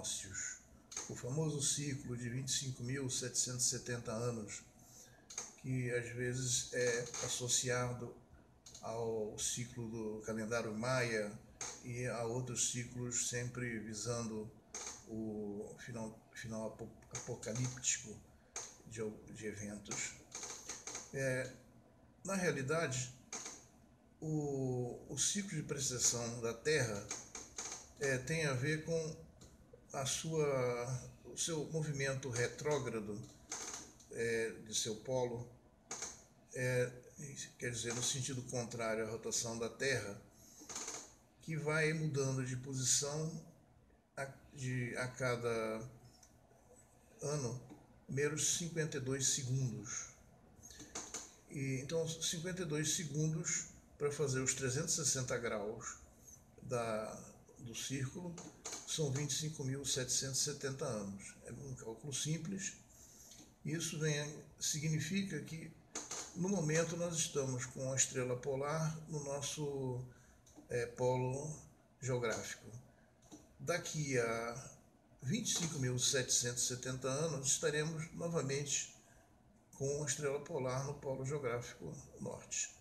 equinócios, o famoso ciclo de 25.770 anos, que às vezes é associado ao ciclo do calendário maia e a outros ciclos, sempre visando o final apocalíptico de eventos. Na realidade, o ciclo de precessão da Terra tem a ver com o seu movimento retrógrado de seu polo, quer dizer, no sentido contrário à rotação da Terra, que vai mudando de posição a cada ano, menos 52 segundos. Então, 52 segundos para fazer os 360 graus do círculo são 25.770 anos. É um cálculo simples. Isso significa que, no momento, nós estamos com a estrela polar no nosso polo geográfico. Daqui a 25.770 anos, estaremos novamente com a estrela polar no polo geográfico norte.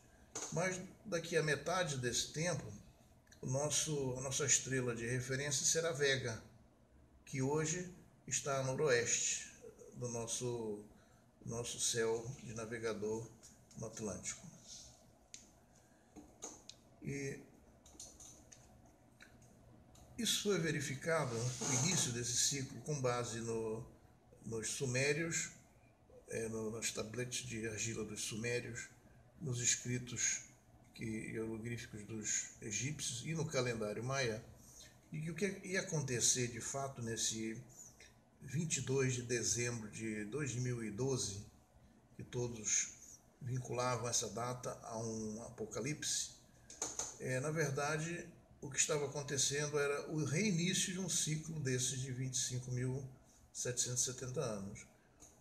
Mas daqui a metade desse tempo, a nossa estrela de referência será Vega, que hoje está a noroeste do nosso céu de navegador no Atlântico. E isso foi verificado no início desse ciclo com base nos sumérios, nos tabletes de argila dos sumérios, nos escritos hieroglíficos dos egípcios e no calendário maia, e que o que ia acontecer de fato nesse 22 de dezembro de 2012, que todos vinculavam essa data a um apocalipse, na verdade o que estava acontecendo era o reinício de um ciclo desses de 25.770 anos.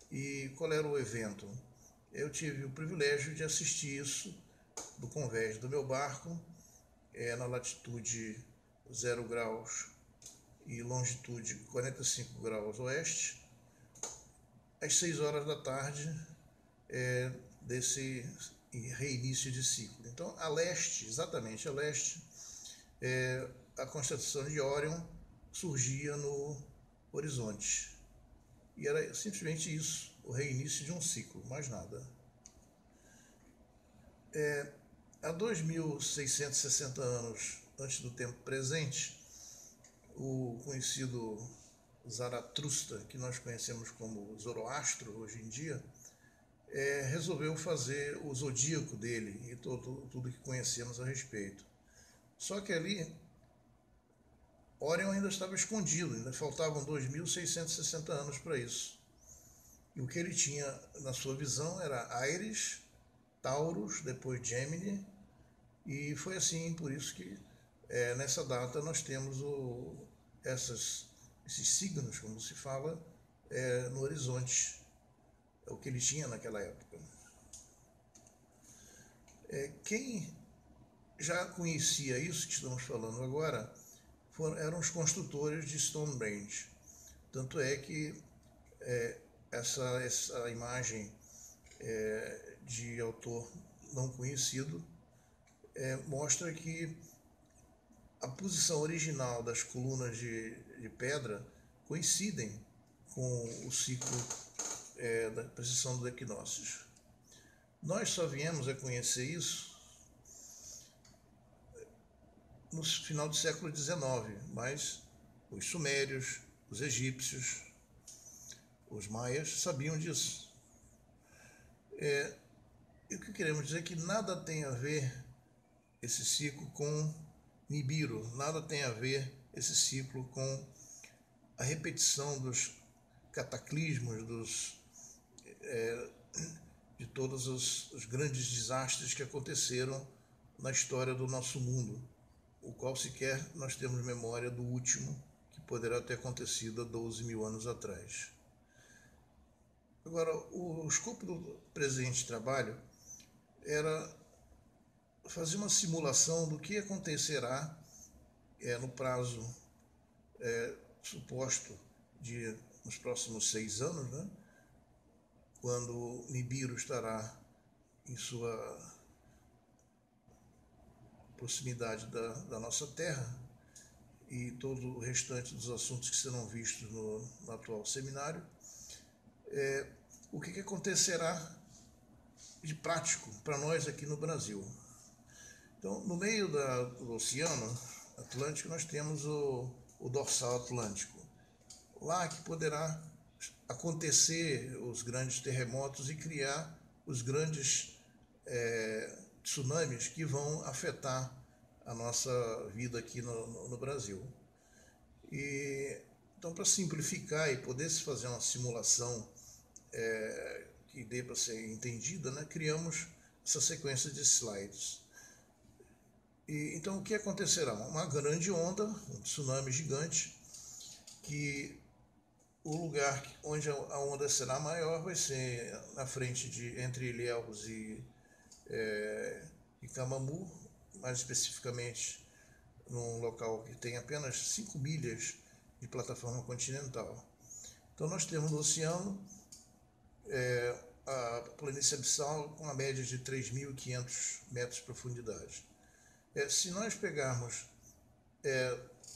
E qual era o evento? Eu tive o privilégio de assistir isso do convés do meu barco, na latitude 0 graus e longitude 45 graus oeste, às 6 horas da tarde desse reinício de ciclo. Então, a leste, exatamente a leste, a constelação de Órion surgia no horizonte. E era simplesmente isso, o reinício de um ciclo, mais nada. Há 2.660 anos antes do tempo presente, o conhecido Zaratustra, que nós conhecemos como Zoroastro hoje em dia, resolveu fazer o zodíaco dele e tudo que conhecemos a respeito. Só que ali, Órion ainda estava escondido, ainda faltavam 2.660 anos para isso. E o que ele tinha na sua visão era Áries, Taurus, depois Gêmini, e foi assim, por isso que nessa data nós temos esses signos, como se fala, no horizonte. É o que ele tinha naquela época. Quem já conhecia isso que estamos falando agora eram os construtores de Stonehenge. Tanto é que essa imagem de autor não conhecido mostra que a posição original das colunas de pedra coincidem com o ciclo da precessão dos equinócios. Nós só viemos a conhecer isso no final do século XIX, mas os sumérios, os egípcios, os maias sabiam disso. E o que queremos dizer é que nada tem a ver esse ciclo com Nibiru, nada tem a ver esse ciclo com a repetição dos cataclismos, de todos os grandes desastres que aconteceram na história do nosso mundo, o qual sequer nós temos memória do último, que poderá ter acontecido há 12.000 anos atrás. Agora, o escopo do presente trabalho era fazer uma simulação do que acontecerá no prazo suposto de, nos próximos 6 anos, né, quando Nibiru estará em sua proximidade da nossa Terra, e todo o restante dos assuntos que serão vistos no atual seminário, o que acontecerá de prático para nós aqui no Brasil. Então, no meio do Oceano Atlântico, nós temos o dorsal atlântico. Lá que poderá acontecer os grandes terremotos e criar os grandes tsunamis que vão afetar a nossa vida aqui no Brasil. Então, para simplificar e poder se fazer uma simulação que dê para ser entendida, né, criamos essa sequência de slides. Então, o que acontecerá? Uma grande onda, um tsunami gigante, que o lugar onde a onda será maior vai ser na frente entre Ilhéus e Camamu, mais especificamente num local que tem apenas 5 milhas de plataforma continental. Então nós temos no oceano a planície abissal com uma média de 3.500 metros de profundidade. Se nós pegarmos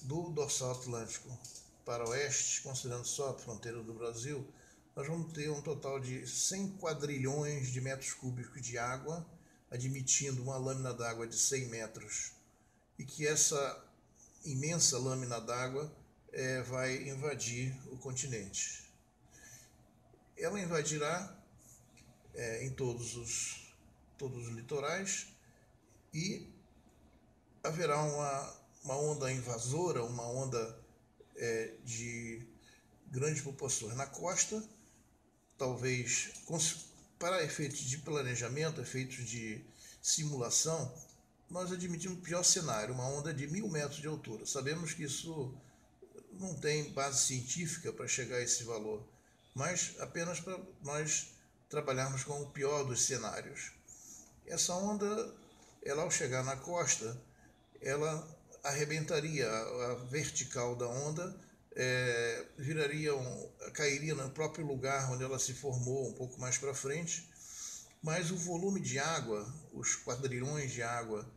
do dorsal atlântico para oeste, considerando só a fronteira do Brasil, nós vamos ter um total de 100 quadrilhões de metros cúbicos de água, admitindo uma lâmina d'água de 100 metros, e que essa imensa lâmina d'água vai invadir o continente. Ela invadirá em todos os litorais, e haverá uma onda invasora, uma onda de grandes proporções na costa, talvez para efeitos de planejamento, efeitos de simulação, nós admitimos o pior cenário, uma onda de 1.000 metros de altura. Sabemos que isso não tem base científica para chegar a esse valor, mas apenas para nós trabalharmos com o pior dos cenários. Essa onda, ela ao chegar na costa, ela arrebentaria a vertical da onda, cairia no próprio lugar onde ela se formou, um pouco mais para frente, mas o volume de água, os quadrilhões de água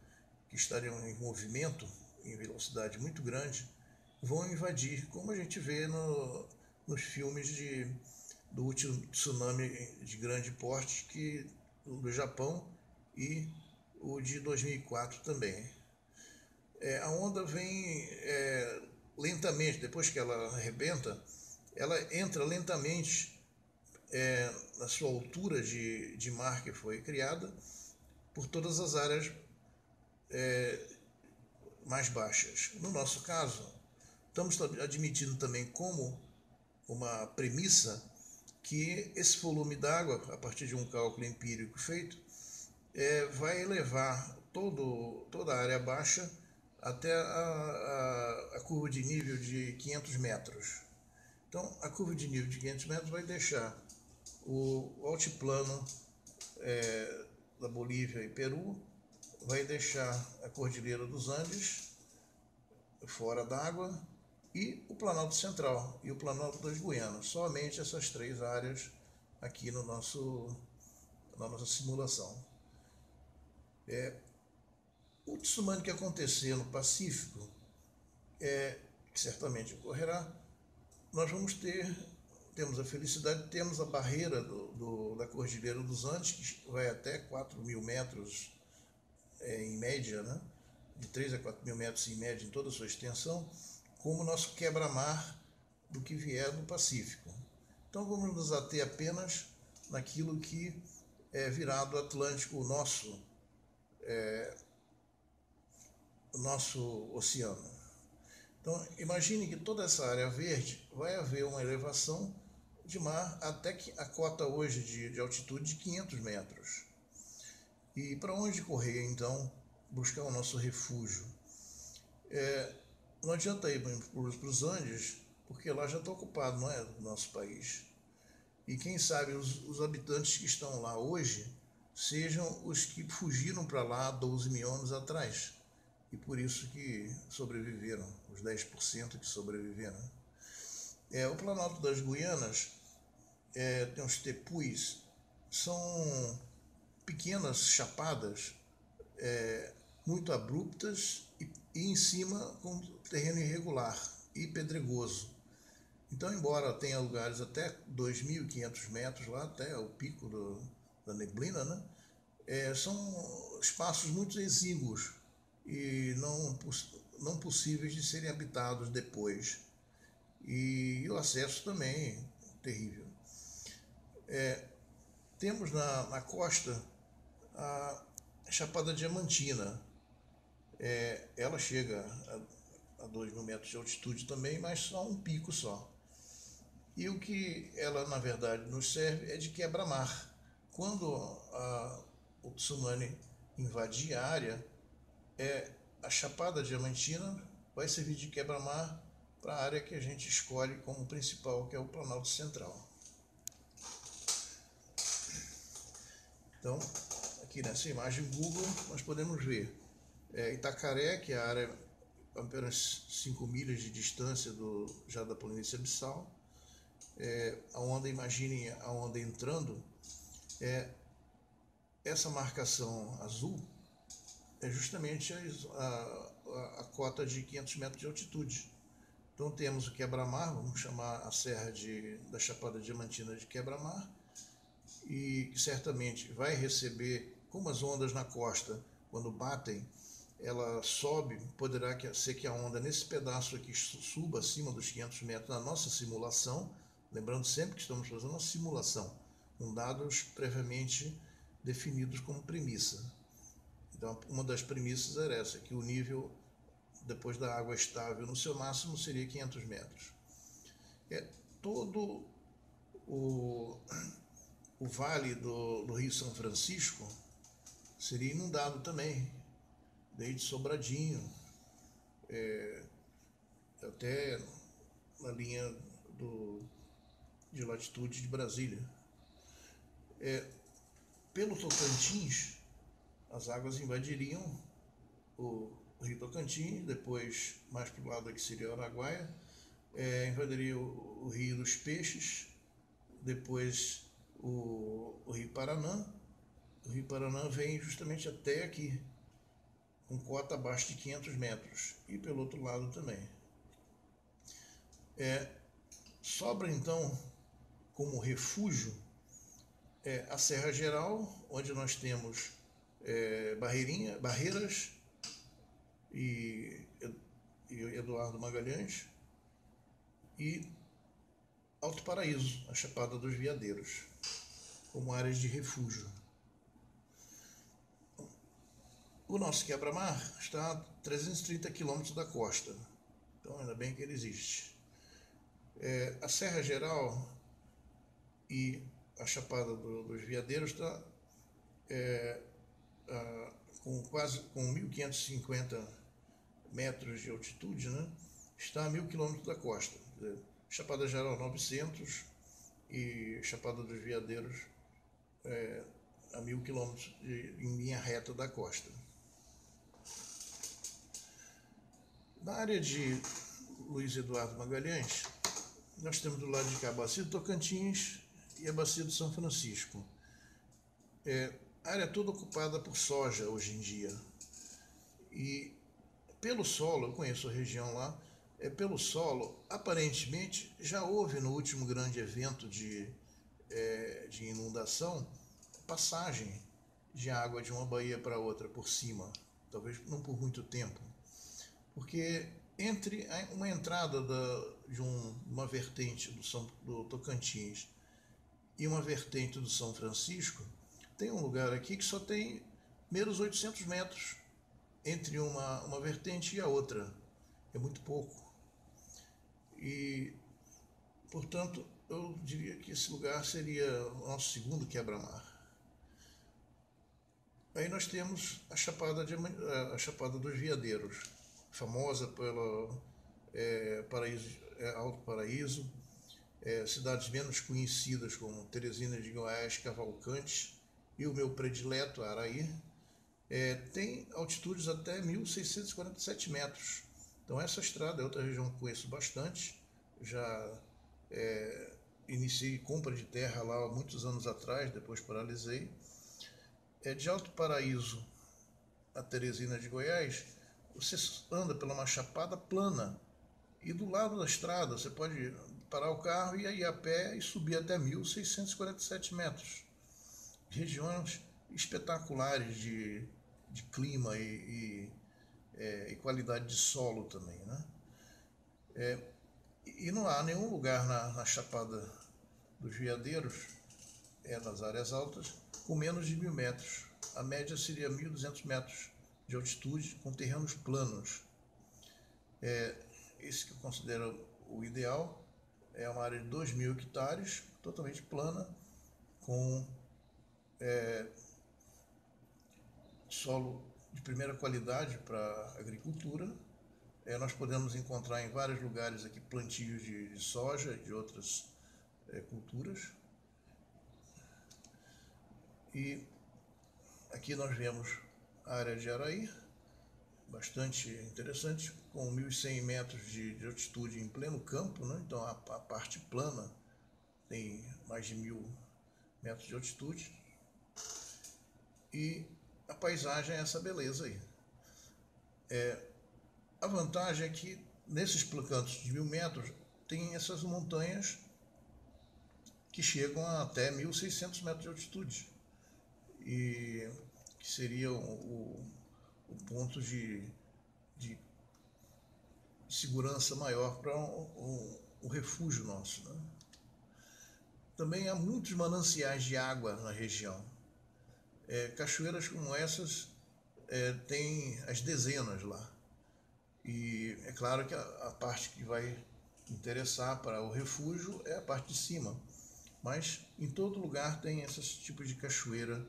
que estariam em movimento, em velocidade muito grande, vão invadir, como a gente vê nos filmes do último tsunami de grande porte do Japão e o de 2004 também. A onda vem lentamente, depois que ela arrebenta, ela entra lentamente na sua altura de mar que foi criada por todas as áreas mais baixas. No nosso caso, estamos admitindo também como uma premissa que esse volume d'água, a partir de um cálculo empírico feito, vai elevar toda a área baixa até a curva de nível de 500 metros. Então, a curva de nível de 500 metros vai deixar o altiplano da Bolívia e Peru, vai deixar a Cordilheira dos Andes fora d'água e o Planalto Central e o Planalto das Guianas. Somente essas 3 áreas aqui na nossa simulação. O tsunami que acontecer no Pacífico, que certamente ocorrerá, nós temos a felicidade, temos a barreira da Cordilheira dos Andes, que vai até 4.000 metros em média, né? De 3 a 4.000 metros em média em toda a sua extensão, como nosso quebra-mar do que vier do Pacífico. Então vamos nos ater apenas naquilo que virá do Atlântico, o nosso oceano. Então imagine que toda essa área verde vai haver uma elevação de mar até que a cota hoje de altitude de 500 metros. E para onde correr, então, buscar o nosso refúgio? Não adianta ir para os Andes, porque lá já está ocupado, não é do nosso país. E quem sabe os habitantes que estão lá hoje sejam os que fugiram para lá 12.000 anos atrás. E por isso que sobreviveram, os 10% que sobreviveram. O Planalto das Guianas tem os tepuis, são pequenas chapadas muito abruptas e em cima com terreno irregular e pedregoso. Então, embora tenha lugares até 2.500 metros lá, até o pico da neblina, né? São espaços muito exíguos e não possíveis de serem habitados depois. E o acesso também terrível. Temos na costa a Chapada Diamantina. Ela chega a 2.000 metros de altitude também, mas só um pico só. E o que ela, na verdade, nos serve é de quebra-mar. Quando o tsunami invadir a área, a Chapada Diamantina vai servir de quebra-mar para a área que a gente escolhe como principal, que é o Planalto Central. Então, aqui nessa imagem Google, nós podemos ver Itacaré, que é a área a apenas 5 milhas de distância já da planície abissal. A onda, imaginem a onda entrando, essa marcação azul é justamente a cota de 500 metros de altitude. Então temos o quebra-mar, vamos chamar a serra da Chapada Diamantina de quebra-mar, e que certamente vai receber, como as ondas na costa, quando batem, ela sobe, poderá ser que a onda nesse pedaço aqui suba acima dos 500 metros na nossa simulação, lembrando sempre que estamos fazendo uma simulação, com dados previamente definidos como premissa. Então, uma das premissas era essa, que o nível, depois da água estável no seu máximo, seria 500 metros. Todo o vale do Rio São Francisco seria inundado também, desde Sobradinho até na linha de latitude de Brasília. Pelo Tocantins, as águas invadiriam o Rio Tocantins, depois mais para o lado aqui seria o Araguaia, invadiria o Rio dos Peixes, depois o Rio Paraná. O Rio Paraná vem justamente até aqui, com cota abaixo de 500 metros, e pelo outro lado também. Sobra então como refúgio a Serra Geral, onde nós temos Barreiras e Eduardo Magalhães, e Alto Paraíso, a Chapada dos Veadeiros, como áreas de refúgio. O nosso quebra-mar está a 330 quilômetros da costa, então ainda bem que ele existe. A Serra Geral e a Chapada dos Veadeiros está com 1.550 metros de altitude, né? Está a 1.000 quilômetros da costa. Chapada Geral 900 e Chapada dos Veadeiros a 1.000 quilômetros em linha reta da costa. Na área de Luiz Eduardo Magalhães, nós temos do lado de cá a Bacia do Tocantins e a Bacia do São Francisco. A área toda ocupada por soja hoje em dia. E pelo solo, eu conheço a região lá, pelo solo, aparentemente já houve no último grande evento de inundação passagem de água de uma baía para outra por cima, talvez não por muito tempo, porque entre uma entrada de uma vertente do Tocantins e uma vertente do São Francisco, tem um lugar aqui que só tem menos 800 metros entre uma vertente e a outra. É muito pouco. E, portanto, eu diria que esse lugar seria o nosso segundo quebra-mar. Aí nós temos a Chapada dos Veadeiros, famosa pelo Alto Paraíso, cidades menos conhecidas como Teresina de Goiás, Cavalcante e o meu predileto, Araí, tem altitudes até 1.647 metros. Então essa estrada é outra região que conheço bastante, já iniciei compra de terra lá há muitos anos atrás, depois paralisei. De Alto Paraíso a Teresina de Goiás, você anda pela uma chapada plana e do lado da estrada você pode parar o carro e ir a pé e subir até 1.647 metros. Regiões espetaculares de clima e qualidade de solo também, né? E não há nenhum lugar na Chapada dos Veadeiros, nas áreas altas, com menos de 1.000 metros. A média seria 1.200 metros de altitude, com terrenos planos. Esse que eu considero o ideal é uma área de 2.000 hectares, totalmente plana, com solo de primeira qualidade para agricultura. Nós podemos encontrar em vários lugares aqui plantios de soja e de outras culturas. E aqui nós vemos a área de Araí, bastante interessante, com 1.100 metros de altitude em pleno campo, né? Então a parte plana tem mais de 1.000 metros de altitude. E a paisagem é essa beleza aí. A vantagem é que nesses cantos de 1.000 metros tem essas montanhas que chegam a até 1.600 metros de altitude, e que seria o ponto de segurança maior para o refúgio nosso, né? Também há muitos mananciais de água na região. Cachoeiras como essas tem as dezenas lá. E é claro que a parte que vai interessar para o refúgio é a parte de cima. Mas em todo lugar tem esses tipos de cachoeira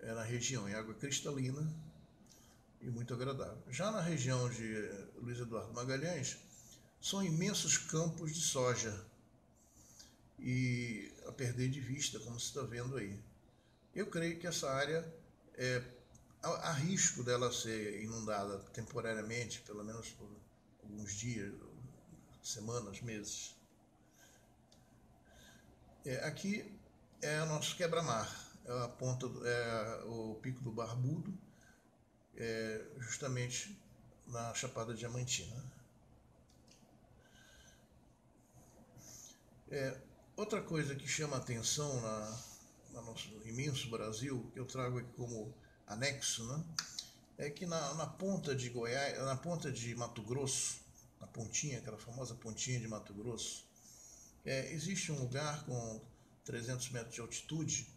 na região, em água cristalina e muito agradável. Já na região de Luiz Eduardo Magalhães, são imensos campos de soja e a perder de vista, como você está vendo aí. Eu creio que essa área há risco dela ser inundada temporariamente, pelo menos por alguns dias, semanas, meses. Aqui é o nosso quebra-mar, a ponta, o Pico do Barbudo, justamente na Chapada Diamantina. Outra coisa que chama a atenção no nosso imenso Brasil, que eu trago aqui como anexo, né, é que na ponta de Goiás, na ponta de Mato Grosso, na pontinha, aquela famosa pontinha de Mato Grosso, existe um lugar com 300 metros de altitude,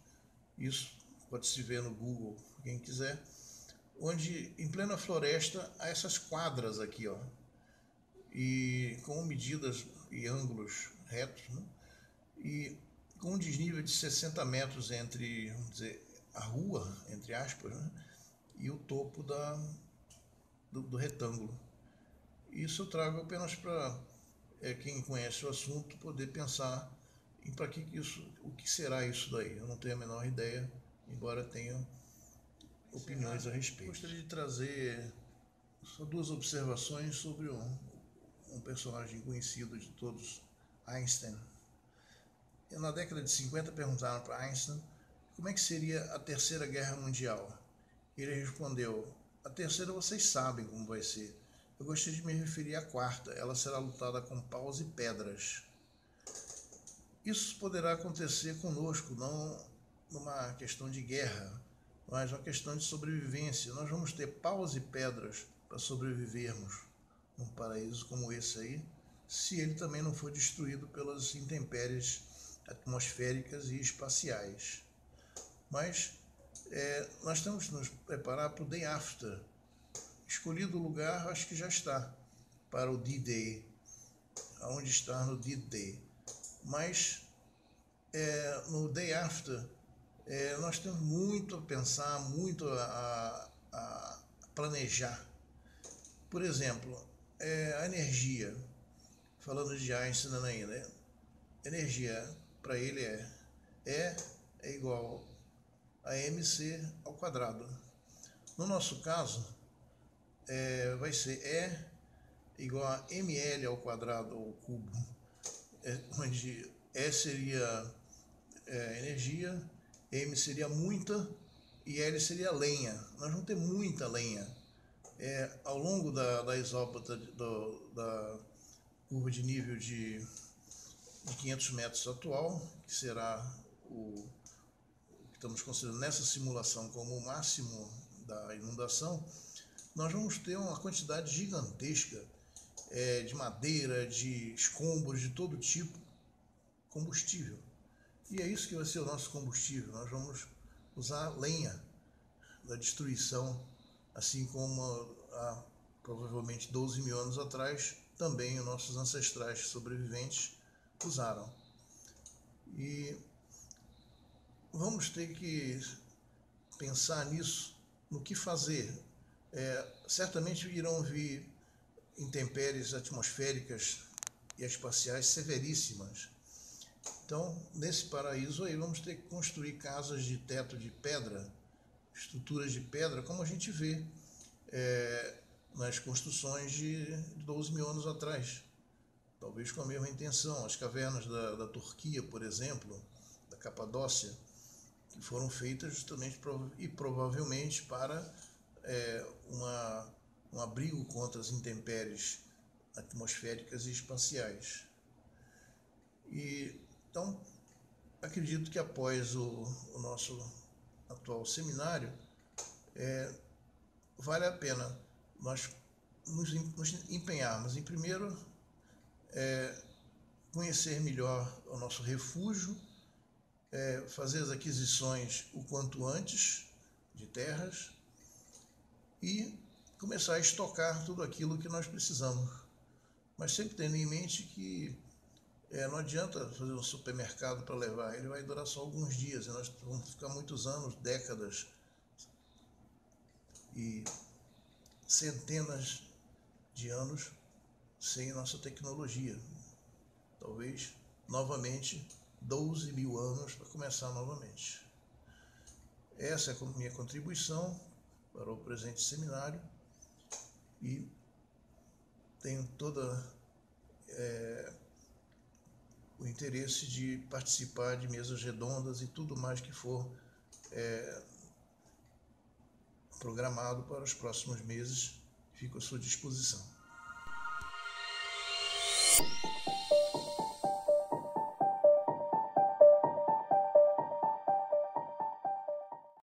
isso pode se ver no Google, quem quiser, onde em plena floresta há essas quadras aqui, ó, e com medidas e ângulos retos, né, e com um desnível de 60 metros entre, vamos dizer, a rua, entre aspas, né, e o topo do retângulo. Isso eu trago apenas para quem conhece o assunto poder pensar em para que isso, o que será isso daí. Eu não tenho a menor ideia, embora tenha opiniões a respeito. Gostaria de trazer só duas observações sobre um personagem conhecido de todos, Einstein. Na década de 50 perguntaram para Einstein como é que seria a Terceira Guerra Mundial. Ele respondeu: a terceira vocês sabem como vai ser. Eu gostaria de me referir à quarta. Ela será lutada com paus e pedras. Isso poderá acontecer conosco, não numa questão de guerra, mas uma questão de sobrevivência. Nós vamos ter paus e pedras para sobrevivermos num paraíso como esse aí, se ele também não for destruído pelas intempéries atmosféricas e espaciais. Mas nós temos que nos preparar para o Day After. Escolhido o lugar, acho que já está para o D-Day, aonde está no D-Day. Mas no Day After nós temos muito a pensar, muito a planejar. Por exemplo, a energia, falando de Einstein ainda, energia para ele é igual a mc ao quadrado. No nosso caso, vai ser E igual a ml ao quadrado, ao cubo. onde E seria energia, M seria muita e L seria lenha. Nós vamos ter muita lenha. Ao longo da isóbata da curva de nível de 500 metros atual, que será o que estamos considerando nessa simulação como o máximo da inundação, nós vamos ter uma quantidade gigantesca de madeira, de escombros de todo tipo, combustível. E é isso que vai ser o nosso combustível. Nós vamos usar lenha da destruição, assim como há provavelmente 12 mil anos atrás, também os nossos ancestrais sobreviventes usaram. E vamos ter que pensar nisso, no que fazer. Certamente irão vir intempéries atmosféricas e espaciais severíssimas. Então, nesse paraíso aí, vamos ter que construir casas de teto de pedra, estruturas de pedra, como a gente vê nas construções de 12 mil anos atrás. Talvez com a mesma intenção. As cavernas da Turquia, por exemplo, da Capadócia, que foram feitas justamente e provavelmente para um abrigo contra as intempéries atmosféricas e espaciais. Então, acredito que após o nosso atual seminário, vale a pena nós nos empenharmos em, primeiro, conhecer melhor o nosso refúgio, fazer as aquisições o quanto antes de terras e começar a estocar tudo aquilo que nós precisamos. Mas sempre tendo em mente que não adianta fazer um supermercado para levar, ele vai durar só alguns dias e nós vamos ficar muitos anos, décadas e centenas de anos sem nossa tecnologia. Talvez, novamente, 12 mil anos para começar novamente. Essa é a minha contribuição para o presente seminário e tenho toda o interesse de participar de mesas redondas e tudo mais que for programado para os próximos meses. Fico à sua disposição.